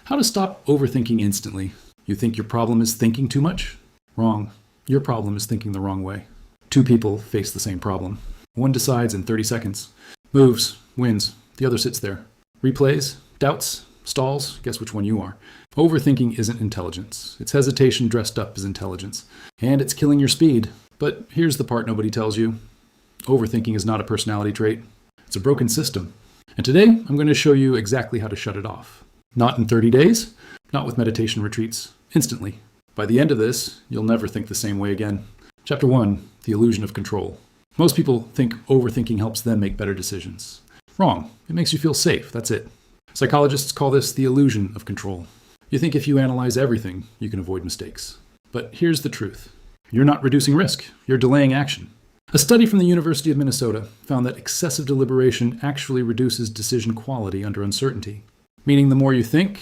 How to stop overthinking instantly. You think your problem is thinking too much? Wrong. Your problem is thinking the wrong way. Two people face the same problem. One decides in 30 seconds, moves, wins. The other sits there. Replays, doubts, stalls. Guess which one you are. Overthinking isn't intelligence. It's hesitation dressed up as intelligence. And it's killing your speed. But here's the part nobody tells you. Overthinking is not a personality trait. It's a broken system. And today, I'm going to show you exactly how to shut it off. Not in 30 days, not with meditation retreats, instantly. By the end of this, you'll never think the same way again. Chapter 1, the illusion of control. Most people think overthinking helps them make better decisions. Wrong. It makes you feel safe, that's it. Psychologists call this the illusion of control. You think if you analyze everything, you can avoid mistakes. But here's the truth. You're not reducing risk, you're delaying action. A study from the University of Minnesota found that excessive deliberation actually reduces decision quality under uncertainty. Meaning the more you think,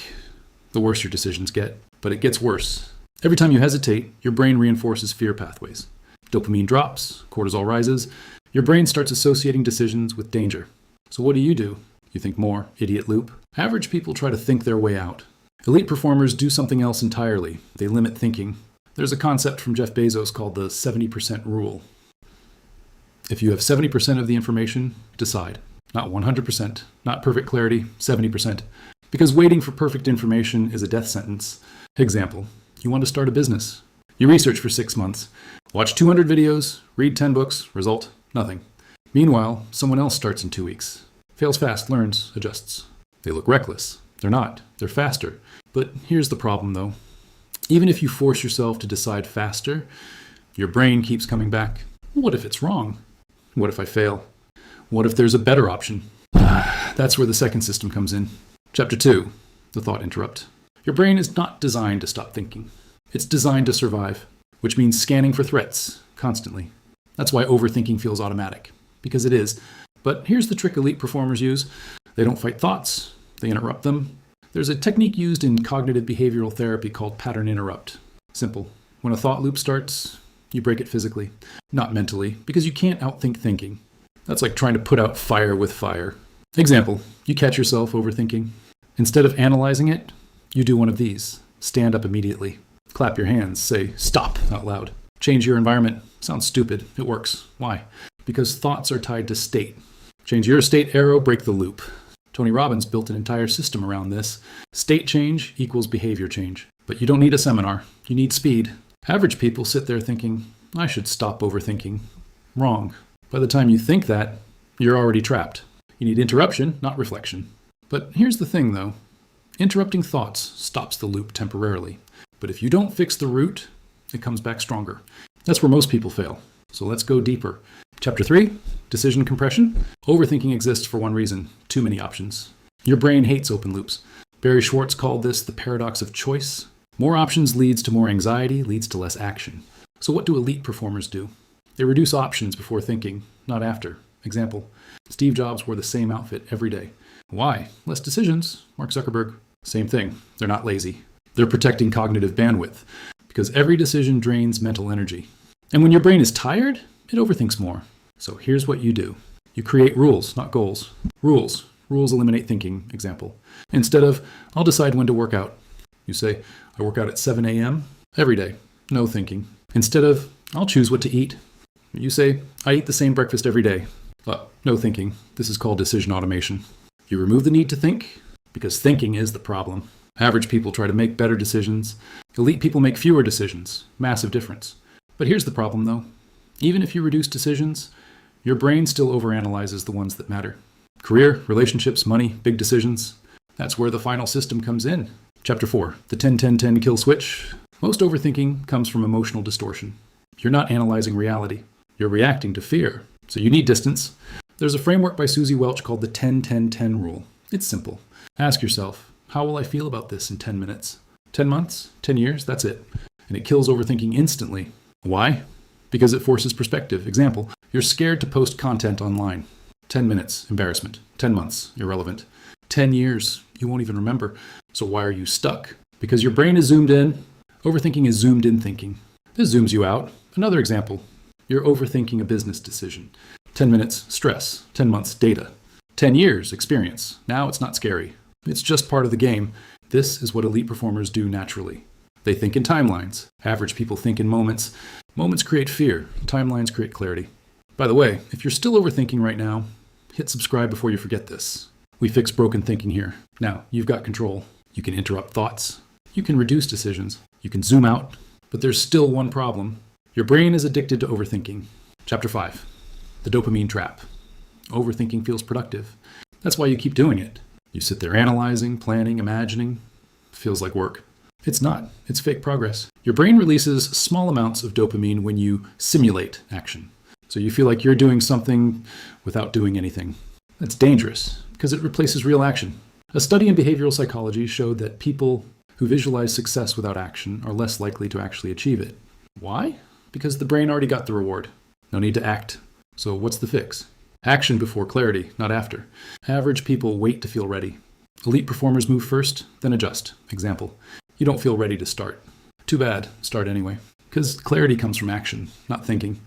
the worse your decisions get. But it gets worse. Every time you hesitate, your brain reinforces fear pathways. Dopamine drops, cortisol rises, your brain starts associating decisions with danger. So what do? You think more, idiot loop. Average people try to think their way out. Elite performers do something else entirely. They limit thinking. There's a concept from Jeff Bezos called the 70% rule. If you have 70% of the information, decide. Not 100%, not perfect clarity, 70%. Because waiting for perfect information is a death sentence. Example, you want to start a business. You research for 6 months, watch 200 videos, read 10 books, result, nothing. Meanwhile, someone else starts in 2 weeks. Fails fast, learns, adjusts. They look reckless. They're not. They're faster. But here's the problem though. Even if you force yourself to decide faster, your brain keeps coming back. What if it's wrong? What if I fail? What if there's a better option? That's where the second system comes in. Chapter 2, the thought interrupt. Your brain is not designed to stop thinking. It's designed to survive, which means scanning for threats constantly. That's why overthinking feels automatic, because it is. But here's the trick elite performers use. They don't fight thoughts, they interrupt them. There's a technique used in cognitive behavioral therapy called pattern interrupt. Simple. When a thought loop starts, you break it physically, not mentally, because you can't outthink thinking. That's like trying to put out fire with fire. Example, you catch yourself overthinking. Instead of analyzing it, you do one of these. Stand up immediately. Clap your hands. Say, stop, out loud. Change your environment. Sounds stupid. It works. Why? Because thoughts are tied to state. Change your state arrow, break the loop. Tony Robbins built an entire system around this. State change equals behavior change. But you don't need a seminar. You need speed. Average people sit there thinking, I should stop overthinking. Wrong. By the time you think that, you're already trapped. You need interruption, not reflection. But here's the thing though. Interrupting thoughts stops the loop temporarily. But if you don't fix the root, it comes back stronger. That's where most people fail. So let's go deeper. Chapter 3, decision compression. Overthinking exists for one reason, too many options. Your brain hates open loops. Barry Schwartz called this the paradox of choice. More options leads to more anxiety, leads to less action. So what do elite performers do? They reduce options before thinking, not after. Example, Steve Jobs wore the same outfit every day. Why? Less decisions. Mark Zuckerberg, same thing. They're not lazy. They're protecting cognitive bandwidth because every decision drains mental energy. And when your brain is tired, it overthinks more. So here's what you do. You create rules, not goals. Rules. Rules eliminate thinking. Example. Instead of, I'll decide when to work out. You say, I work out at 7 a.m. every day. No thinking. Instead of, I'll choose what to eat. You say, I eat the same breakfast every day. No thinking. This is called decision automation. You remove the need to think because thinking is the problem. Average people try to make better decisions. Elite people make fewer decisions. Massive difference. But here's the problem though. Even if you reduce decisions, your brain still overanalyzes the ones that matter. Career, relationships, money, big decisions. That's where the final system comes in. Chapter 4, the 10-10-10 kill switch. Most overthinking comes from emotional distortion. You're not analyzing reality. You're reacting to fear. So you need distance. There's a framework by Susie Welch called the 10-10-10 rule. It's simple. Ask yourself, how will I feel about this in 10 minutes? 10 months? 10 years? That's it. And it kills overthinking instantly. Why? Because it forces perspective. Example, you're scared to post content online. 10 minutes, embarrassment. 10 months, irrelevant. 10 years, you won't even remember. So why are you stuck? Because your brain is zoomed in. Overthinking is zoomed in thinking. This zooms you out. Another example, you're overthinking a business decision. 10 minutes, stress. 10 months, data. 10 years, experience. Now it's not scary. It's just part of the game. This is what elite performers do naturally. They think in timelines. Average people think in moments. Moments create fear. Timelines create clarity. By the way, if you're still overthinking right now, hit subscribe before you forget this. We fix broken thinking here. Now, you've got control. You can interrupt thoughts. You can reduce decisions. You can zoom out. But there's still one problem. Your brain is addicted to overthinking. Chapter 5. The dopamine trap. Overthinking feels productive. That's why you keep doing it. You sit there analyzing, planning, imagining. Feels like work. It's not. It's fake progress. Your brain releases small amounts of dopamine when you simulate action. So you feel like you're doing something without doing anything. That's dangerous because it replaces real action. A study in behavioral psychology showed that people who visualize success without action are less likely to actually achieve it. Why? Because the brain already got the reward. No need to act. So what's the fix? Action before clarity, not after. Average people wait to feel ready. Elite performers move first, then adjust. Example, you don't feel ready to start. Too bad, start anyway. Because clarity comes from action, not thinking.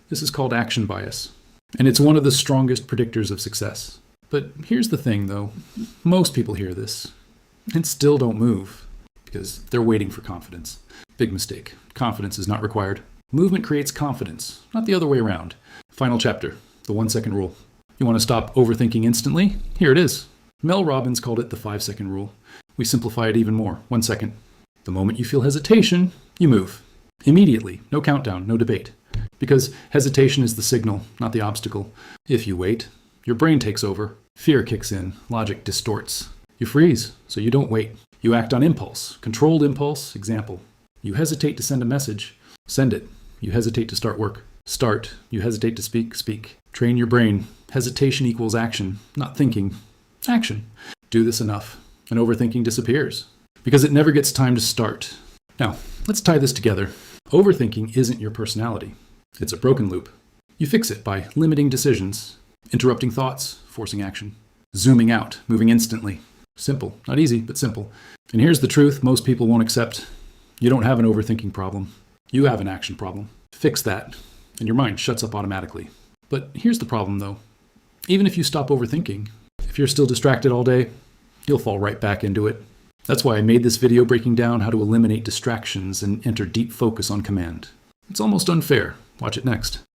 This is called action bias. And it's one of the strongest predictors of success. But here's the thing though, most people hear this and still don't move because they're waiting for confidence. Big mistake. Confidence is not required. Movement creates confidence, not the other way around. Final chapter, the 1 second rule. You want to stop overthinking instantly? Here it is. Mel Robbins called it the 5-second rule. We simplify it even more. 1 second. The moment you feel hesitation, you move. Immediately. No countdown, no debate. Because hesitation is the signal, not the obstacle. If you wait, your brain takes over. Fear kicks in. Logic distorts. You freeze, so you don't wait. You act on impulse. Controlled impulse. Example. You hesitate to send a message. Send it. You hesitate to start work. Start. You hesitate to speak. Speak. Train your brain. Hesitation equals action, not thinking. Action. Do this enough, and overthinking disappears. Because it never gets time to start. Now, let's tie this together. Overthinking isn't your personality. It's a broken loop. You fix it by limiting decisions, interrupting thoughts, forcing action, zooming out, moving instantly. Simple. Not easy, but simple. And here's the truth most people won't accept. You don't have an overthinking problem. You have an action problem. Fix that, and your mind shuts up automatically. But here's the problem, though. Even if you stop overthinking, if you're still distracted all day, you'll fall right back into it. That's why I made this video breaking down how to eliminate distractions and enter deep focus on command. It's almost unfair. Watch it next.